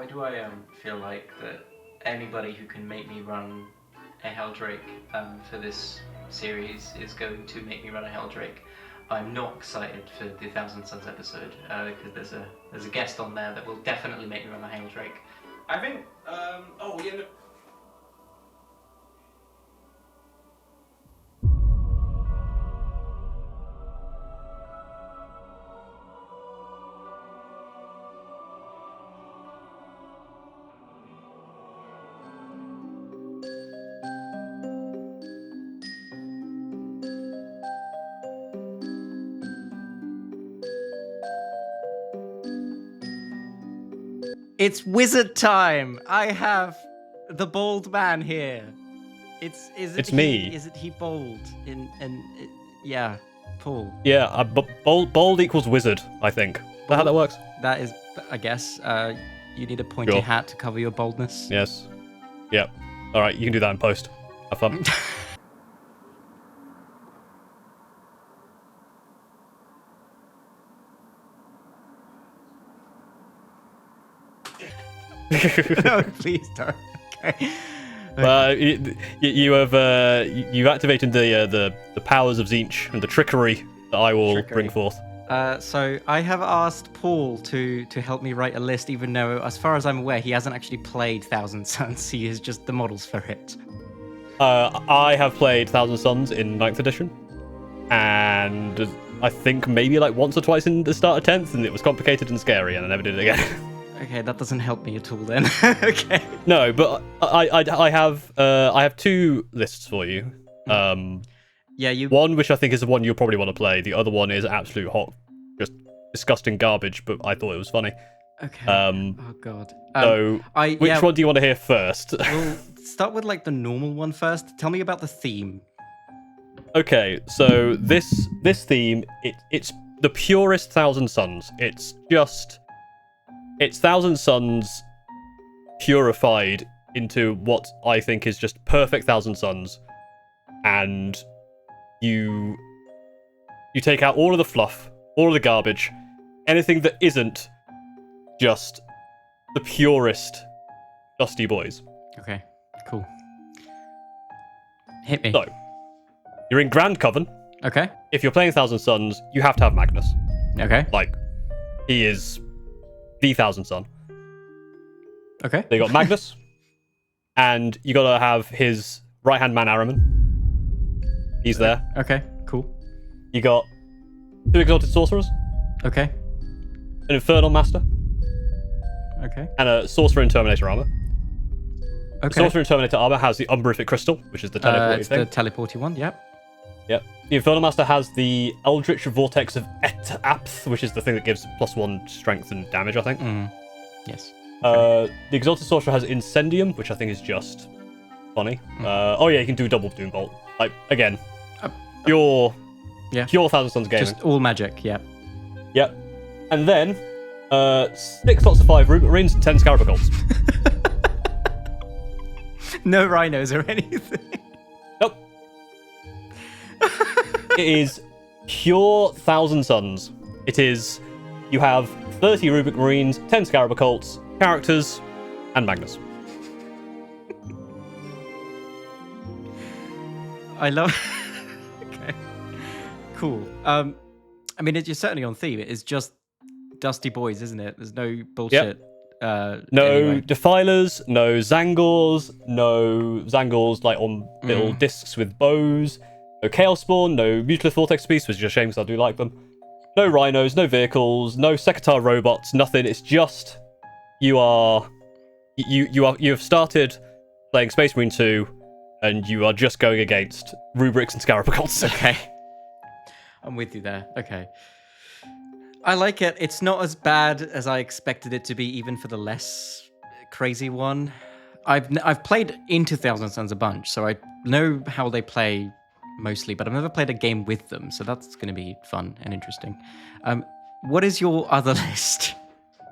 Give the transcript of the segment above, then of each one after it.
do I feel like that anybody who can make me run a Helldrake for this series is going to make me run a Helldrake. I'm not excited for the Thousand Suns episode because there's a guest on there that will definitely make me run a Helldrake. I think. Oh yeah. No. It's wizard time! I have the bald man here. It's me. Is it he bald? Yeah, Paul. Yeah, bold equals wizard, I think. Is that how that works? That is, I guess. You need a pointy Sure. hat to cover your baldness. Yes. Yep. All right, you can do that in post. Have fun. No, please don't. Okay. You've activated the powers of Zinch and the trickery that I will bring forth. So I have asked Paul to help me write a list, even though, as far as I'm aware, he hasn't actually played Thousand Suns. He is just the models for it. I have played Thousand Suns in 9th edition, and I think maybe like once or twice in the start of 10th, and it was complicated and scary, and I never did it again. Okay, that doesn't help me at all then. Okay. No, but I have two lists for you. Yeah, you. One which I think is the one you'll probably want to play. The other one is absolute hot, just disgusting garbage. But I thought it was funny. Okay. Oh God. So which one do you want to hear first? We'll start with like the normal one first. Tell me about the theme. Okay, so this theme it's the purest Thousand Suns. It's Thousand Suns purified into what I think is just perfect Thousand Suns, and you take out all of the fluff, all of the garbage, anything that isn't just the purest Dusty Boys. Okay, cool. Hit me. So, you're in Grand Coven. Okay. If you're playing Thousand Suns, you have to have Magnus. Okay. Like, he is the Thousand Sun. Okay. They got Magnus, and you gotta have his right-hand man, Araman. He's there. Okay, cool. You got 2 Exalted Sorcerers, Okay. an Infernal Master, Okay. and a Sorcerer in Terminator Armor. The Okay. Sorcerer in Terminator Armor has the Umberific Crystal, which is the teleporting it's thing. the teleporty one, yep. Yep. The Infernal Master has the Eldritch Vortex of Apth, which is the thing that gives +1 strength and damage, I think. Yes. The Exalted Sorcerer has Incendium, which I think is just funny. Oh yeah, you can do double Doom Bolt. Like, again, pure Thousand Suns gaming. Just all magic, yep. Yep. And then, 6 slots of 5 Rupert Marines and 10 Scarab Occults. No rhinos or anything. Nope. It is pure Thousand Suns. It is, you have 30 Rubik Marines, 10 Scarab Occults, characters, and Magnus. I love. Okay. Cool. I mean, you're certainly on theme. It is just Dusty Boys, isn't it? There's no bullshit. No anyway. Defilers, no Zangors like on little discs with bows, no Chaos Spawn, no Mutilith Vortex Beasts, which is a shame because I do like them. No Rhinos, no vehicles, no Sekitar robots, nothing. It's just you have started playing Space Marine 2, and you are just going against Rubrics and Scarab Occults. Okay. I'm with you there. Okay. I like it. It's not as bad as I expected it to be, even for the less crazy one. I've played into Thousand Suns a bunch, so I know how they play mostly, but I've never played a game with them, so that's going to be fun and interesting. What is your other list,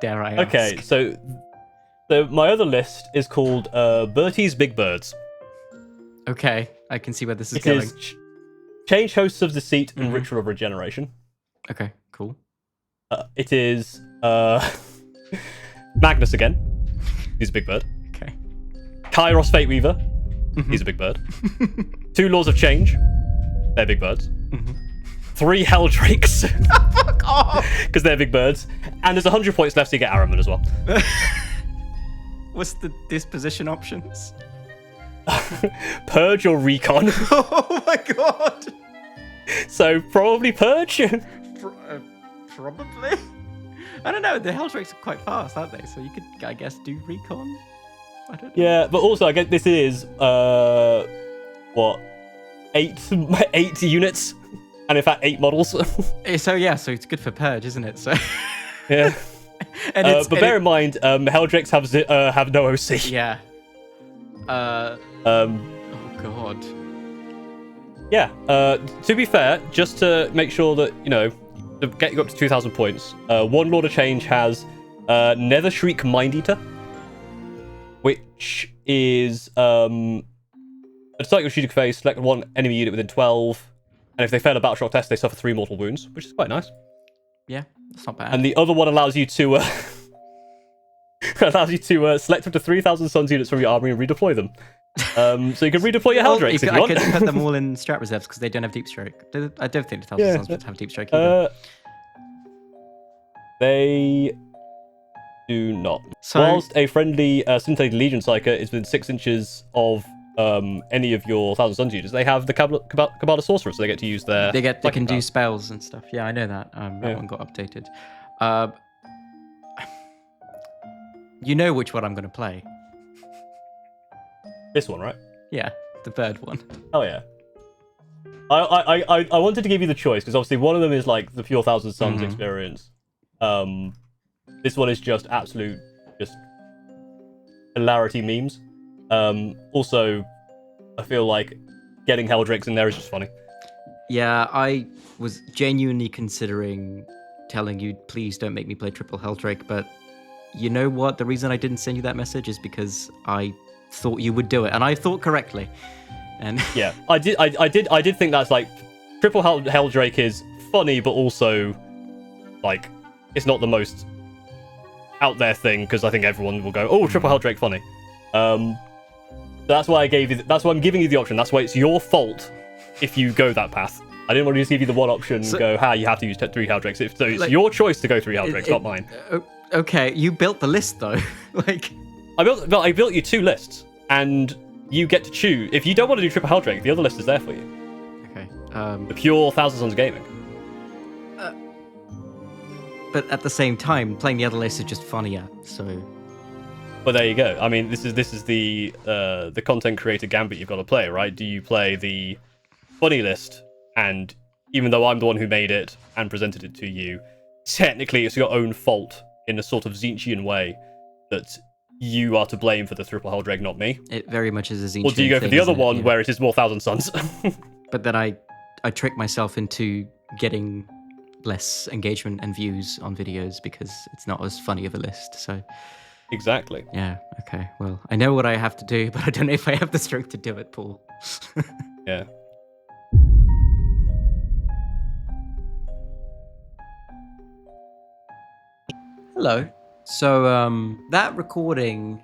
dare I ask? Okay, so my other list is called Bertie's Big Birds. Okay, I can see where this is going. It is Change Hosts of Deceit and Ritual of Regeneration. Okay, cool. It is Magnus again. He's a big bird. Okay. Kairos Fate Weaver. Mhm. He's a big bird. 2 Laws of Change. They're big birds. Mhm. 3 Hell Drakes. Fuck off! Because they're big birds. And there's 100 points left, so you get Araman as well. What's the disposition options? Purge or Recon. Oh my god! So probably Purge. Probably. I don't know. The Helldrakes are quite fast, aren't they? So you could, I guess, do recon. I don't know. Yeah, but also I guess this is what 8 units, and in fact 8 models. So yeah, so it's good for purge, isn't it? So Yeah. and But bear in mind, Helldrakes have no OC. yeah. Oh god. Yeah. To be fair, just to make sure that to get you up to 2,000 points, one Lord of Change has Nether Shriek Mind Eater, which is at the start of your shooting phase, select one enemy unit within 12, and if they fail a battle shock test, they suffer 3 mortal wounds, which is quite nice. Yeah, that's not bad. And the other one allows you to select up to 3,000 Suns units from your army and redeploy them. So you can redeploy your Helldrakes if you want. I could put them all in strat reserves because they don't have deep stroke. I don't think the Thousand Suns would have deep stroke either. They do not. So- Whilst a friendly Scintillating Legion Psyker is within 6 inches of any of your Thousand Suns units, they have the Kabbalah Sorcerer, so they get to use their. They can psychic do power. spells and stuff. Yeah, I know that. That one got updated. You know which one I'm going to play. This one, right? Yeah, the bird one. Oh yeah. I wanted to give you the choice because obviously one of them is like the pure Thousand Suns experience. This one is just absolute, just hilarity memes. Also, I feel like getting Helldrakes in there is just funny. Yeah, I was genuinely considering telling you, please don't make me play triple Helldrake, but you know what? The reason I didn't send you that message is because I thought you would do it, and I thought correctly. And Yeah, I did think that's like triple Helldrake is funny, but also like it's not the most out there thing because I think everyone will go, "Oh, triple Helldrake funny." That's why I gave you. That's why I'm giving you the option. That's why it's your fault if you go that path. I didn't want to just give you the one option and go, you have to use 3 Helldrakes. So it's like, your choice to go 3 Helldrakes, not mine. Okay, you built the list though. Like, I built you 2 lists, and you get to choose. If you don't want to do triple Helldrake, the other list is there for you. okay, The pure Thousand Suns gaming. but at the same time, playing the other list is just funnier. So, But there you go. I mean, this is the content creator gambit you've got to play, right? Do you play the funny list, and even though I'm the one who made it and presented it to you, technically it's your own fault in a sort of Zinchian way that you are to blame for the triple Helldrake, not me? it very much is a Zinchian Or do you go for thing, the other isn't it? one Yeah. where it is more Thousand Suns? But then I tricked myself into getting less engagement and views on videos because it's not as funny of a list. So Exactly. yeah, okay. Well, I know what I have to do, but I don't know if I have the strength to do it, Paul. Yeah. Hello. So that recording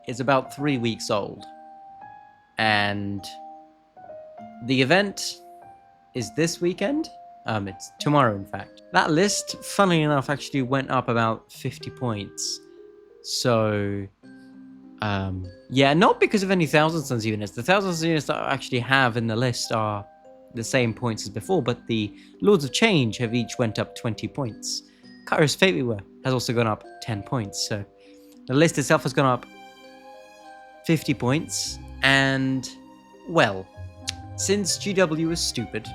is about 3 weeks old, and the event is this weekend. It's tomorrow, in fact. That list, funnily enough, actually went up about 50 points. So, yeah, not because of any Thousand Suns units. The Thousand Suns units that I actually have in the list are the same points as before, but the Lords of Change have each went up 20 points. Kairos Fate Weaver has also gone up 10 points. So the list itself has gone up 50 points. And, well, since GW is stupid,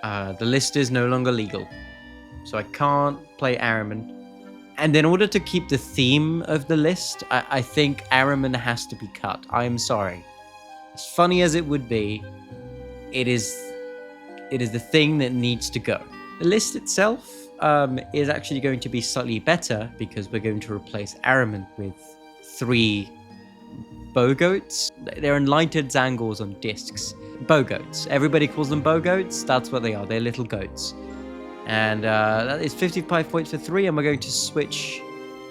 the list is no longer legal. So I can't play Araman. And in order to keep the theme of the list, I think Araman has to be cut. I'm sorry. As funny as it would be, it is the thing that needs to go. The list itself is actually going to be slightly better because we're going to replace Araman with 3 Bogoats. They're enlightened Zangors on discs. Bogoats. Everybody calls them Bogoats. That's what they are. They're little goats. And that is 55 points for 3, and we're going to switch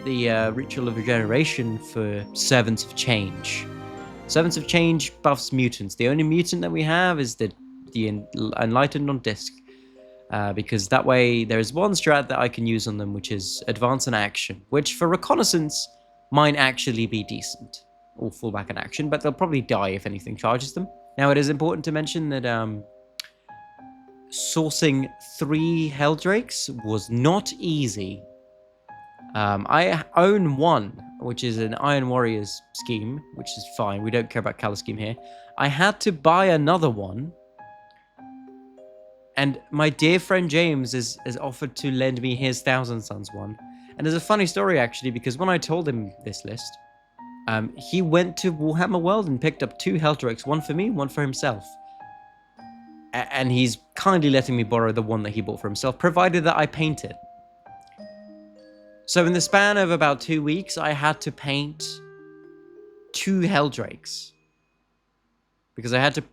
the Ritual of Regeneration for Servants of Change. Servants of Change buffs mutants. The only mutant that we have is the Enlightened on Disc. Because that way there is one strat that I can use on them, which is Advance in Action, which for Reconnaissance might actually be decent. Or fall back in action, but they'll probably die if anything charges them. Now, it is important to mention that sourcing 3 Helldrakes was not easy. I own one, which is an Iron Warriors scheme, which is fine. We don't care about color scheme here. I had to buy another one. And my dear friend James has offered to lend me his Thousand Suns one. And there's a funny story, actually, because when I told him this list, he went to Warhammer World and picked up 2 Helldrakes, one for me, one for himself. And he's kindly letting me borrow the one that he bought for himself, provided that I paint it. So in the span of about 2 weeks, I had to paint 2 Helldrakes. Because I had to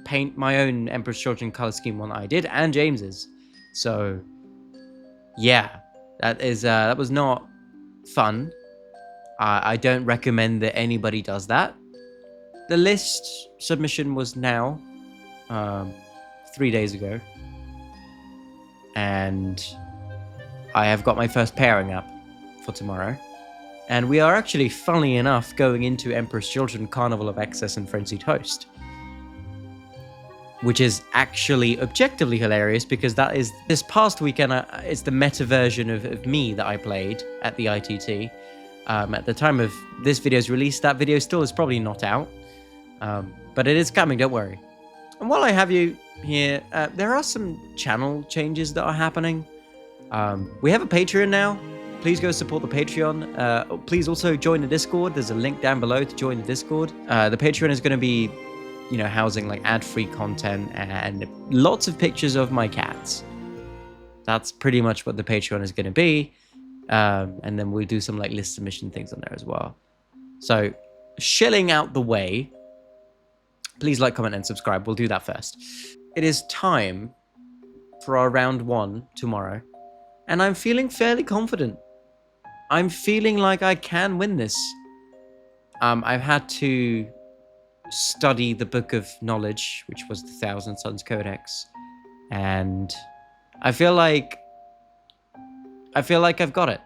paint my own Emperor's Children color scheme one that I did, and James's. So, yeah, that was not fun. I don't recommend that anybody does that. The list submission was now 3 days ago, and I have got my first pairing up for tomorrow. And we are actually, funnily enough, going into Emperor's Children Carnival of Excess and Frenzied Host, which is actually objectively hilarious because that is this past weekend. It's the meta version of me that I played at the ITT. At the time of this video's release, that video still is probably not out, but it is coming, don't worry. And while I have you here, there are some channel changes that are happening. We have a Patreon now. Please go support the Patreon. Please also join the Discord. There's a link down below to join the Discord. The Patreon is going to be, housing like ad-free content and lots of pictures of my cats. That's pretty much what the Patreon is going to be. And then we'll do some like list submission things on there as well. So, shilling out the way, please like, comment, and subscribe. We'll do that first. It is time for our round 1 tomorrow, and I'm feeling fairly confident. I'm feeling like I can win this. I've had to study the Book of Knowledge, which was the Thousand Suns Codex, and I feel like I've got it.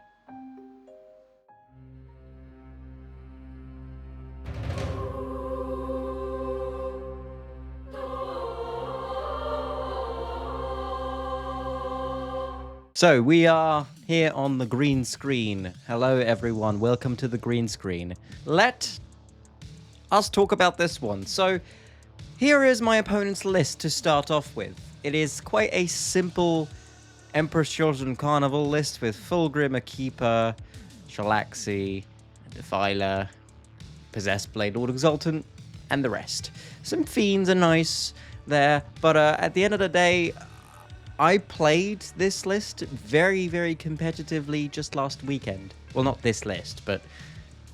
So we are here on the green screen. Hello everyone, welcome to the green screen. Let us talk about this one. So here is my opponent's list to start off with. It is quite a simple Emperor's Children Carnival list with Fulgrim, a Keeper, Shalaxi, Defiler, Possessed Blade Lord Exultant, and the rest. Some Fiends are nice there, but at the end of the day, I played this list very, very competitively just last weekend. Well, not this list, but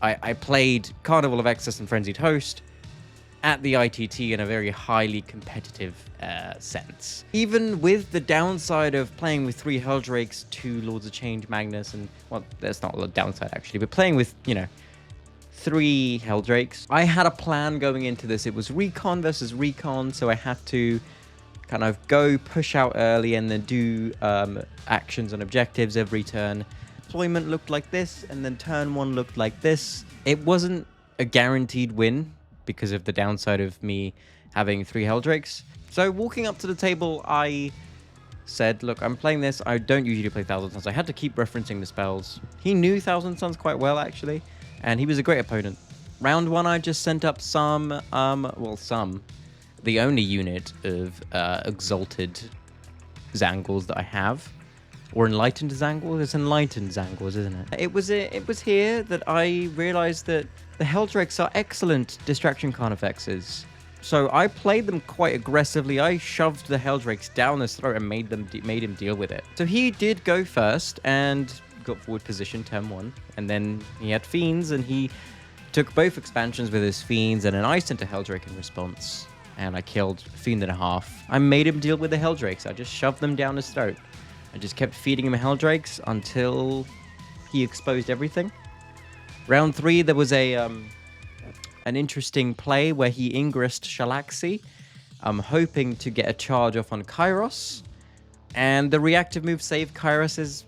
I played Carnival of Excess and Frenzied Host at the ITT in a very highly competitive sense. Even with the downside of playing with 3 Helldrakes, 2 Lords of Change, Magnus, and, well, there's not a lot of downside actually, but playing with, 3 Helldrakes, I had a plan going into this. It was recon versus recon, so I had to kind of go push out early and then do actions and objectives every turn. Deployment looked like this, and then turn 1 looked like this. It wasn't a guaranteed win because of the downside of me having 3 Helldrakes. So walking up to the table, I said, look, I'm playing this. I don't usually play Thousand Suns. I had to keep referencing the spells. He knew Thousand Suns quite well, actually, and he was a great opponent. Round 1, I just sent up the only unit of Exalted Zangors that I have. Or Enlightened Zangors? It's Enlightened Zangors, isn't it? It was here that I realized that the Helldrakes are excellent distraction carnifexes. So I played them quite aggressively. I shoved the Helldrakes down his throat and made him deal with it. So he did go first and got forward position turn 1. And then he had Fiends, and he took both expansions with his Fiends, and then I sent a Helldrake in response. And I killed Fiend and a half. I made him deal with the Helldrakes. I just shoved them down his throat. I just kept feeding him Helldrakes until he exposed everything. Round 3, there was an interesting play where he ingressed Shalaxi. I'm hoping to get a charge off on Kairos. And the reactive move saved Kairos'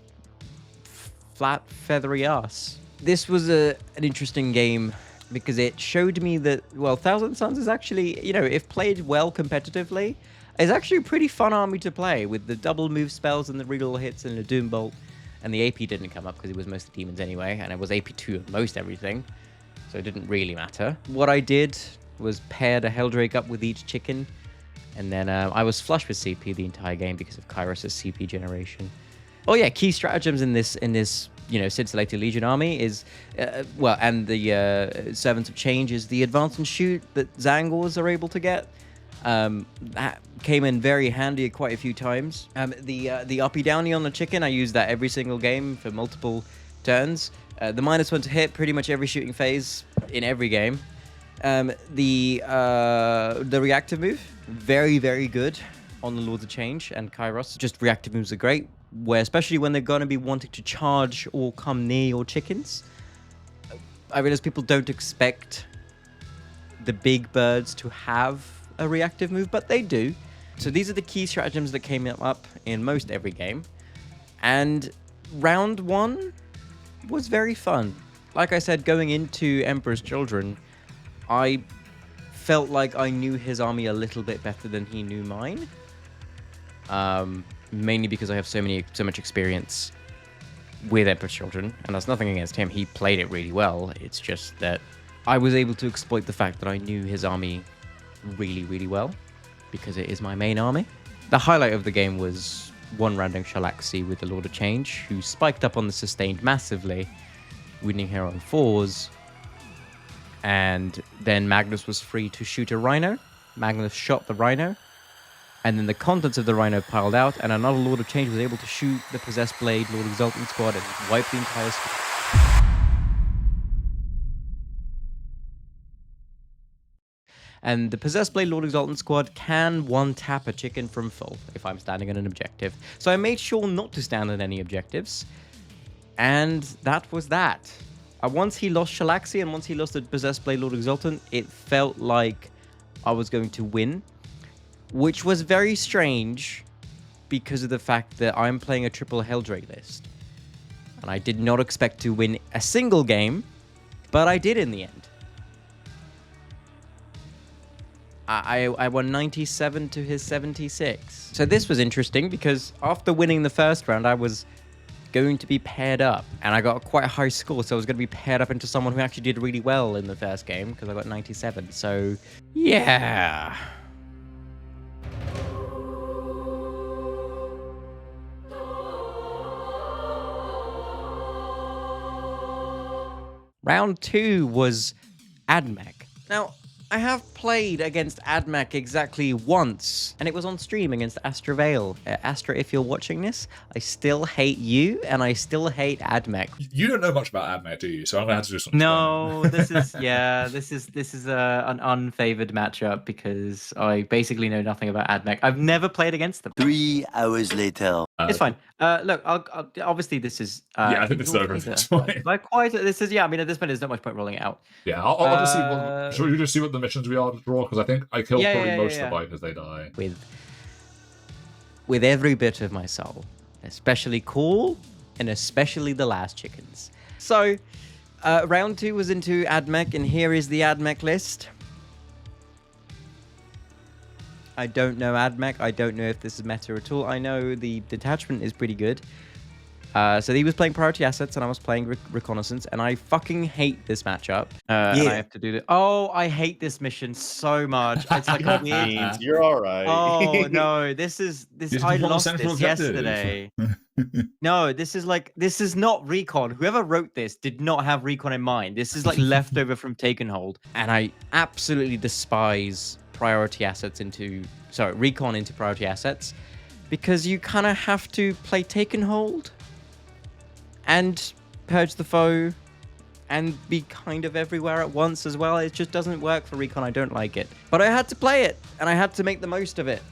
flat, feathery ass. This was an interesting game because it showed me that, well, Thousand Suns is actually, you know, if played well competitively, is actually a pretty fun army to play with the double move spells and the reroll hits and the Doom Bolt. And the AP didn't come up because it was mostly demons anyway, and it was AP2 of most everything, so it didn't really matter. What I did was paired a Helldrake up with each chicken, and then I was flush with CP the entire game because of Kairos' CP generation. Oh yeah, key stratagems in this you know, Scintillating Legion army is, well, and the Servants of Change is the advance and shoot that Zangors are able to get. That came in very handy quite a few times. The uppy downy on the chicken, I use that every single game for multiple turns. The -1 to hit pretty much every shooting phase in every game. The reactive move, very, very good on the Lords of Change and Kairos. Just reactive moves are great, where especially when they're going to be wanting to charge or come near your chickens. I realize people don't expect the big birds to have a reactive move, but they do. So these are the key stratagems that came up in most every game. And round 1 was very fun. Like I said, going into Emperor's Children, I felt like I knew his army a little bit better than he knew mine. Mainly because I have so much experience with Emperor's Children, and that's nothing against him. He played it really well. It's just that I was able to exploit the fact that I knew his army really, really well, because it is my main army. The highlight of the game was one random Shalaxi with the Lord of Change, who spiked up on the sustained massively, winning her on 4s. And then Magnus was free to shoot a Rhino. Magnus shot the Rhino, and then the contents of the Rhino piled out, and another Lord of Change was able to shoot the Possessed Blade Lord Exultant squad and wipe the entire squad. And the Possessed Blade Lord Exultant squad can one-tap a chicken from full if I'm standing on an objective. So I made sure not to stand on any objectives. And that was that. Once he lost Shalaxi and once he lost the Possessed Blade Lord Exultant, it felt like I was going to win. Which was very strange because of the fact that I'm playing a triple Helldrake list. And I did not expect to win a single game, but I did in the end. I won 97 to his 76. So this was interesting because after winning the first round, I was going to be paired up. And I got quite a high score, so I was going to be paired up into someone who actually did really well in the first game because I got 97. So, yeah. Round 2 was Admech. Now, I have played against Admech exactly once, and it was on stream against Astra Vale. Astra, if you're watching this, I still hate you, and I still hate Admech. You don't know much about Admech, do you? So I'm gonna have to do something. No, this is an unfavored matchup because I basically know nothing about Admech. I've never played against them. 3 hours later. It's fine. Look, I'll obviously this is. Yeah, I think this is over at this point. Like quite. This is, yeah. I mean, at this point, there's not much point rolling it out. Yeah, I'll just see. Should we just see what the missions we are to draw? Because I think I killed probably most of the bikers they die. With every bit of my soul, especially Cool, and especially the last chickens. So, round 2 was into Admech, and here is the Admech list. I don't know Admech. I don't know if this is meta at all. I know the detachment is pretty good. So he was playing priority assets and I was playing reconnaissance, and I fucking hate this matchup. And I have to do this. Oh, I hate this mission so much. It's like a weird. You're all right. Oh no, this. I lost this yesterday. No, this is not recon. Whoever wrote this did not have recon in mind. This is like leftover from Taken Hold, and I absolutely despise priority assets recon into priority assets, because you kind of have to play Taken Hold and purge the foe and be kind of everywhere at once as well. It just doesn't work for recon. I don't like it, but I had to play it and I had to make the most of it.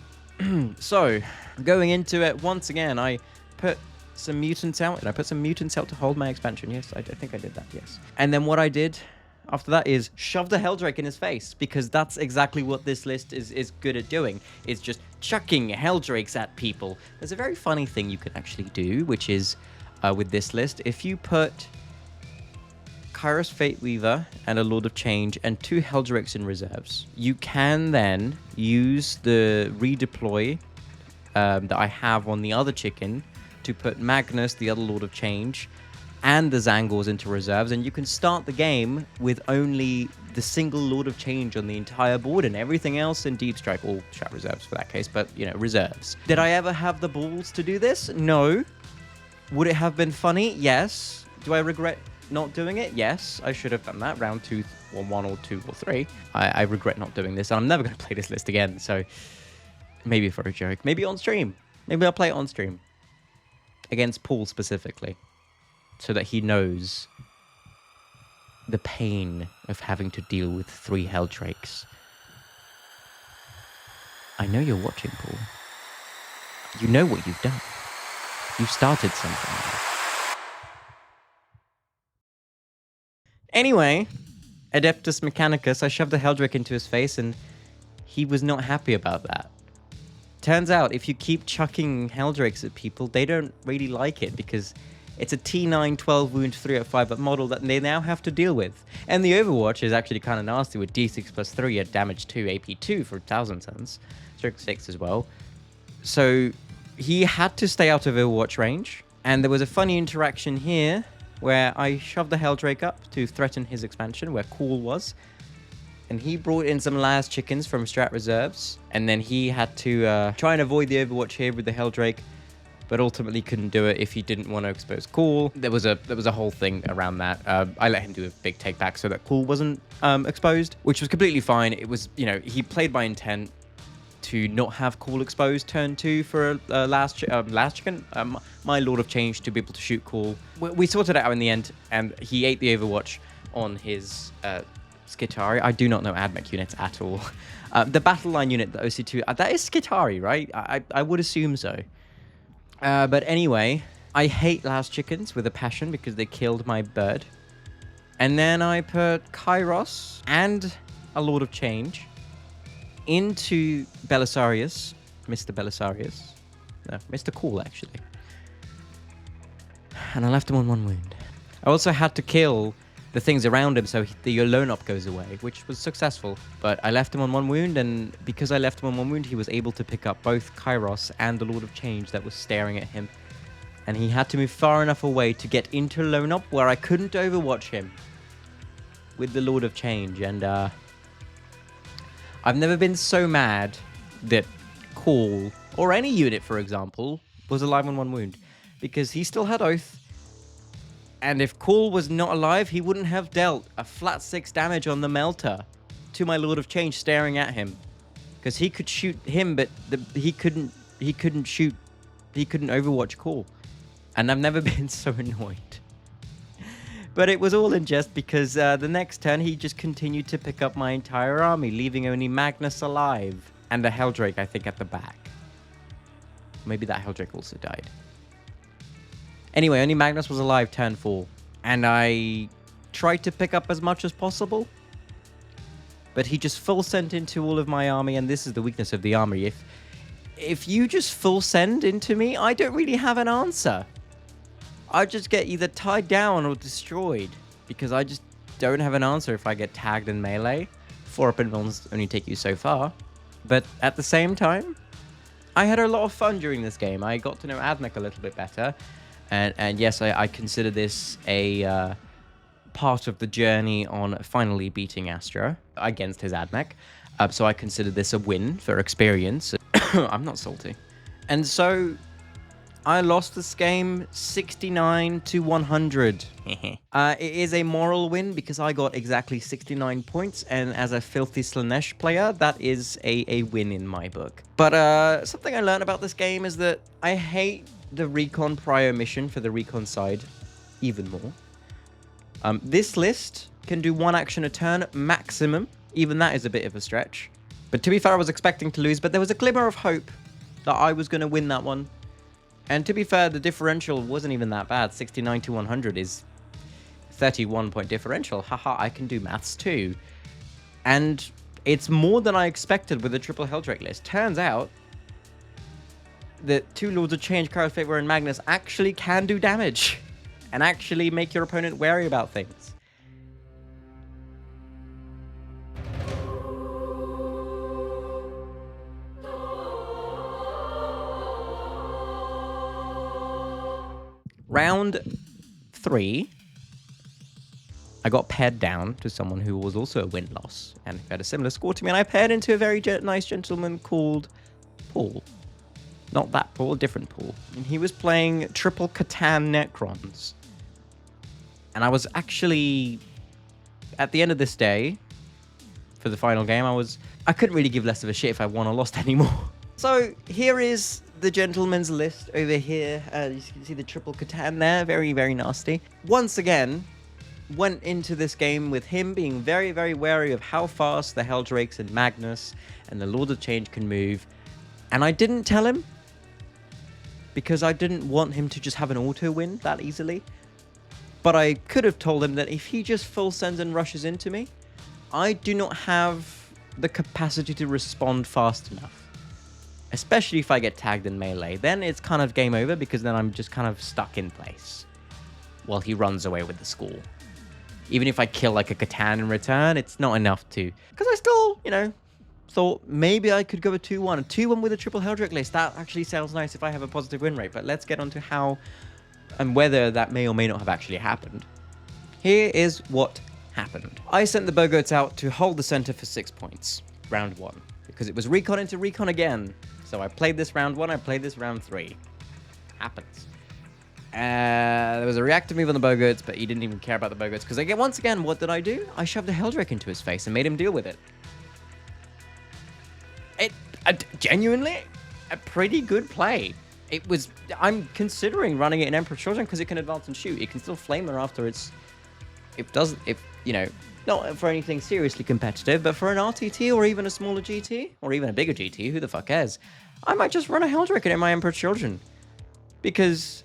So going into it, once again, I put some mutants out, and I put some mutants out to hold my expansion. Yes, I think I did that, yes. And then what I did after that is shove the Helldrake in his face, because that's exactly what this list is good at doing, is just chucking Helldrakes at people. There's a very funny thing you can actually do, which is, with this list, if you put Kairos Fate Weaver and a Lord of Change and 2 Helldrakes in reserves, you can then use the redeploy that I have on the other chicken to put Magnus, the other Lord of Change, and the Zangors into reserves, and you can start the game with only the single Lord of Change on the entire board and everything else in Deep Strike, or Strat reserves for that case, but, you know, reserves. Did I ever have the balls to do this? No. Would it have been funny? Yes. Do I regret not doing it? Yes. I should have done that. Round 2 or 1 or 2 or 3. I regret not doing this, and I'm never going to play this list again, so maybe for a joke. Maybe on stream. Maybe I'll play it on stream. Against Paul specifically, so that he knows the pain of having to deal with 3 Helldrakes. I know you're watching, Paul. You know what you've done. You've started something. Anyway, Adeptus Mechanicus, I shoved the Helldrake into his face, and he was not happy about that. Turns out, if you keep chucking Helldrakes at people, they don't really like it, because it's a T9 12 wound 305 up model that they now have to deal with. And the Overwatch is actually kind of nasty with D6 plus 3 at damage 2, AP 2 for 1000 suns. Stroke 6 as well. So he had to stay out of Overwatch range. And there was a funny interaction here where I shoved the Helldrake up to threaten his expansion where Cool was. And he brought in some last chickens from Strat reserves. And then he had to try and avoid the Overwatch here with the Helldrake, but ultimately couldn't do it if he didn't want to expose Cool. There was a whole thing around that. I let him do a big take back so that Cool wasn't exposed, which was completely fine. It was, you know, he played by intent to not have Cool exposed turn 2 for a last chicken. My Lord of Change to be able to shoot Cool. We sorted it out in the end, and he ate the Overwatch on his Skitari. I do not know AdMech units at all. The battle line unit, the OC2, that is Skitari, right? I would assume so. But anyway, I hate last chickens with a passion because they killed my bird. And then I put Kairos and a Lord of Change into Belisarius, Mr. Belisarius. No, Mr. Cool, actually. And I left him on 1 wound. I also had to kill the things around him so the alone up goes away, which was successful. But I left him on 1 wound, and because I left him on 1 wound, he was able to pick up both Kairos and the Lord of Change that was staring at him. And he had to move far enough away to get into alone up where I couldn't overwatch him with the Lord of Change. And I've never been so mad that Call, or any unit for example, was alive on 1 wound, because he still had Oath. And if Call was not alive, he wouldn't have dealt a flat 6 damage on the Melter to my Lord of Change staring at him. Because he could shoot him, but he couldn't overwatch Call. And I've never been so annoyed. But it was all in jest because the next turn he just continued to pick up my entire army, leaving only Magnus alive. And a Helldrake, I think, at the back. Maybe that Helldrake also died. Anyway, only Magnus was alive turn 4. And I tried to pick up as much as possible. But he just full sent into all of my army, and this is the weakness of the army. If you just full send into me, I don't really have an answer. I just get either tied down or destroyed. Because I just don't have an answer if I get tagged in melee. 4-up invulns only take you so far. But at the same time, I had a lot of fun during this game. I got to know AdMech a little bit better. And yes, I consider this a part of the journey on finally beating Astra against his AdMech. So I consider this a win for experience. I'm not salty. And so I lost this game 69-100. It is a moral win because I got exactly 69 points. And as a filthy Slanesh player, that is a win in my book. But something I learned about this game is that I hate the recon prior mission for the recon side even more. This list can do 1 action a turn maximum. Even that is a bit of a stretch. But to be fair, I was expecting to lose, but there was a glimmer of hope that I was going to win that one. And to be fair, the differential wasn't even that bad. 69 to 100 is 31 point differential. Haha, I can do maths too. And it's more than I expected with the triple Helldrake list. Turns out that 2 Lords of Change, Kairos Favor, and Magnus actually can do damage and actually make your opponent wary about things. Round 3, I got paired down to someone who was also a win-loss and who had a similar score to me, and I paired into a very nice gentleman called Paul. Not that Paul, a different Paul. And he was playing triple Catan Necrons. And I was actually, at the end of this day, for the final game, I couldn't really give less of a shit if I won or lost anymore. So here is the gentleman's list over here. You can see the triple Catan there, very, very nasty. Once again, went into this game with him being very, very wary of how fast the Helldrakes and Magnus and the Lord of Change can move. And I didn't tell him because I didn't want him to just have an auto win that easily. But I could have told him that if he just full sends and rushes into me, I do not have the capacity to respond fast enough. Especially if I get tagged in melee. Then it's kind of game over because then I'm just kind of stuck in place while he runs away with the score. Even if I kill like a Catan in return, it's not enough to... Because I still, thought maybe I could go a 2-1. A 2-1 with a triple Helldrake list. That actually sounds nice if I have a positive win rate. But let's get on to how and whether that may or may not have actually happened. Here is what happened. I sent the Bogoats out to hold the center for 6 points. Round 1. Because it was recon into recon again. So I played this round 1, I played this round 3. Happens. There was a reactive move on the Bogoats, but he didn't even care about the Bogoats. Because once again, what did I do? I shoved a Helldrake into his face and made him deal with it. Genuinely, a pretty good play. I'm considering running it in Emperor's Children because it can advance and shoot. It can still Flamer after not for anything seriously competitive, but for an RTT or even a smaller GT, or even a bigger GT, who the fuck cares? I might just run a Helldrake in my Emperor's Children. Because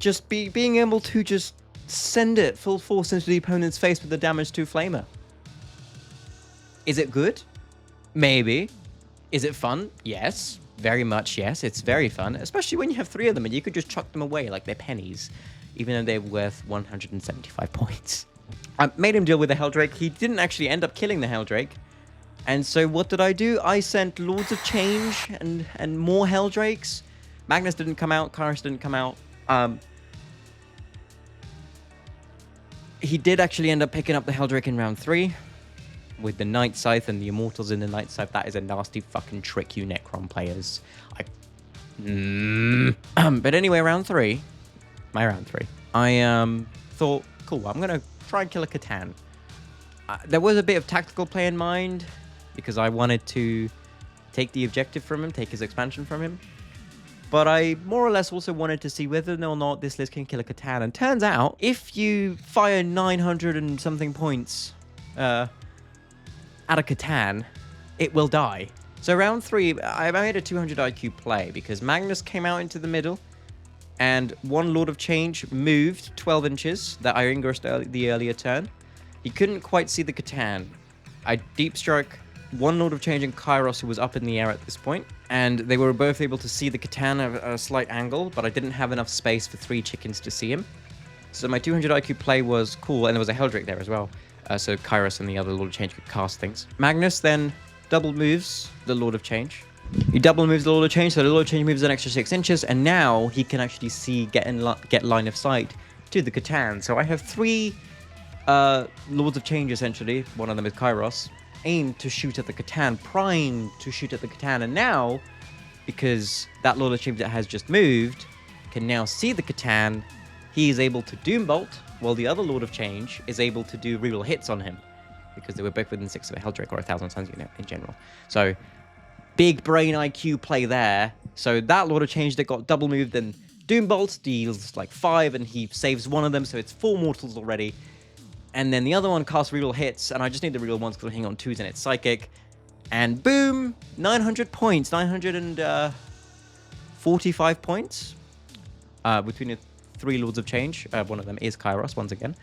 just being able to just send it full force into the opponent's face with the damage to Flamer. Is it good? Maybe. Is it fun? Yes. Very much yes. It's very fun, especially when you have 3 of them and you could just chuck them away like they're pennies, even though they're worth 175 points. I made him deal with the Helldrake. He didn't actually end up killing the Helldrake. And so what did I do? I sent Lords of Change and more Helldrakes. Magnus didn't come out. Kairos didn't come out. He did actually end up picking up the Helldrake in round 3 with the Night Scythe and the Immortals in the Night Scythe. That is a nasty fucking trick, you Necron players. But anyway, round 3, I thought, cool, I'm going to try and kill a Catan. There was a bit of tactical play in mind because I wanted to take the objective from him, take his expansion from him. But I more or less also wanted to see whether or not this list can kill a Catan. And turns out, if you fire 900 and something points at a Catan, it will die. So round 3, I made a 200 IQ play because Magnus came out into the middle and one Lord of Change moved 12 inches that I ingressed the earlier turn. He couldn't quite see the Catan. I deep strike one Lord of Change and Kairos, who was up in the air at this point, and they were both able to see the Catan at a slight angle, but I didn't have enough space for 3 chickens to see him. So my 200 IQ play was cool, and there was a Helldrake there as well, so Kairos and the other Lord of Change could cast things. Magnus then double moves the Lord of Change. He double moves the Lord of Change, so the Lord of Change moves an extra 6 inches, and now he can actually see, get line of sight to the Catan. So I have 3 Lords of Change, essentially. One of them is Kairos, aimed to shoot at the Catan, primed to shoot at the Catan, and now, because that Lord of Change that has just moved can now see the Catan, he is able to Doom Bolt, while the other Lord of Change is able to do reroll hits on him, because they were both within 6 of a Helldrake or a 1,000 Suns unit in general. So, big brain IQ play there. So that Lord of Change that got double moved and Doom Bolt deals like 5, and he saves one of them, so it's 4 mortals already. And then the other one casts reroll hits, and I just need the reroll ones because I'm hitting on 2s and it's psychic. And boom, 900 points, 930 45 points between the 3 Lords of Change. One of them is Kairos, once again.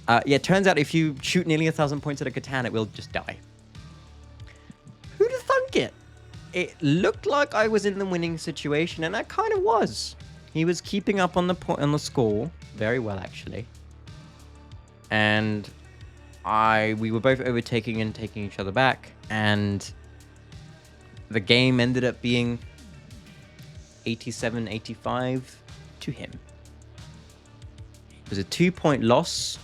Yeah, it turns out if you shoot nearly 1,000 points at a Catan, it will just die. Who'd have thunk it? It looked like I was in the winning situation, and I kind of was. He was keeping up on the score very well, actually. And we were both overtaking and taking each other back, and the game ended up being 87-85 to him. It was a 2-point loss,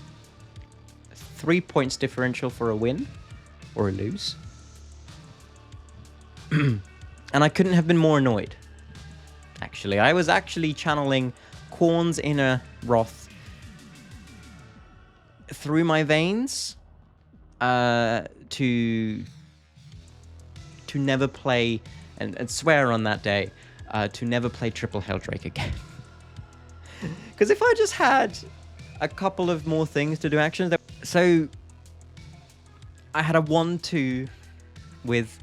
3 points differential for a win or a lose. And I couldn't have been more annoyed. Actually, I was actually channeling Khorne's inner wrath through my veins to never play, and swear on that day to never play triple Helldrake again. Because if I just had a couple of more things to do actions, so I had a 1-2 with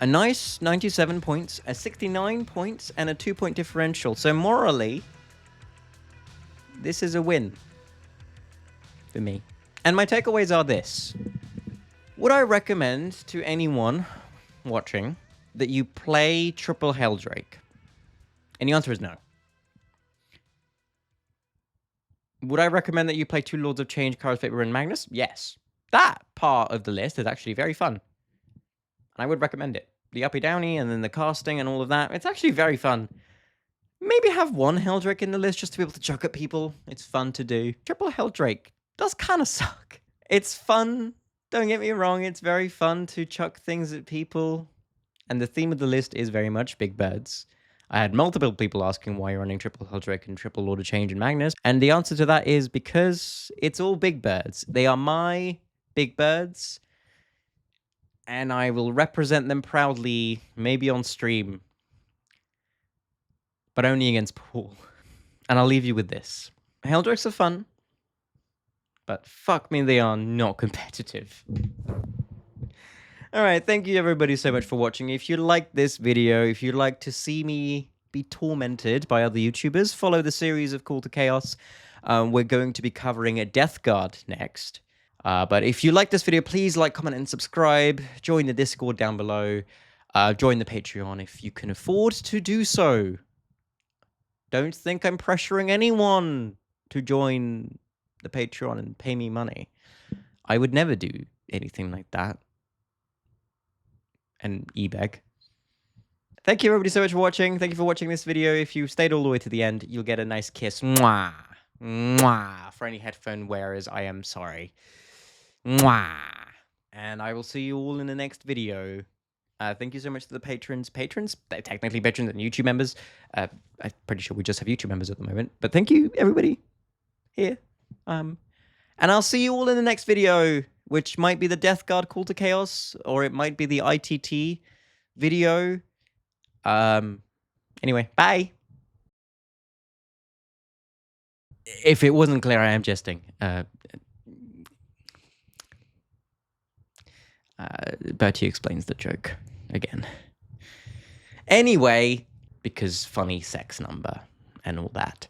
a nice 97 points, a 69 points, and a 2-point differential. So morally, this is a win for me. And my takeaways are this. Would I recommend to anyone watching that you play triple Helldrake? And the answer is no. Would I recommend that you play 2 Lords of Change, Kairos, Vapor, and Magnus? Yes. That part of the list is actually very fun. And I would recommend it. The uppy downy and then the casting and all of that. It's actually very fun. Maybe have 1 Helldrake in the list just to be able to chuck at people. It's fun to do. Triple Helldrake does kind of suck. It's fun. Don't get me wrong. It's very fun to chuck things at people. And the theme of the list is very much big birds. I had multiple people asking why you're running triple Helldrake and triple Lord of Change and Magnus. And the answer to that is because it's all big birds. They are my big birds. And I will represent them proudly, maybe on stream. But only against Paul. And I'll leave you with this. Helldrakes are fun. But fuck me, they are not competitive. Alright, thank you everybody so much for watching. If you liked this video, if you'd like to see me be tormented by other YouTubers, follow the series of Call to Chaos. We're going to be covering a Death Guard next. But if you like this video, please like, comment, and subscribe. Join the Discord down below. Join the Patreon if you can afford to do so. Don't think I'm pressuring anyone to join the Patreon and pay me money. I would never do anything like that. And e-beg. Thank you everybody so much for watching. Thank you for watching this video. If you stayed all the way to the end, you'll get a nice kiss. Mwah. Mwah. For any headphone wearers, I am sorry. Mwah. And I will see you all in the next video. Thank you so much to the patrons. Patrons? They're technically patrons and YouTube members. I'm pretty sure we just have YouTube members at the moment. But thank you, everybody, here. And I'll see you all in the next video, which might be the Death Guard Call to Chaos, or it might be the ITT video. Anyway, bye. If it wasn't clear, I am jesting. Bertie explains the joke again. Anyway, because funny sex number and all that.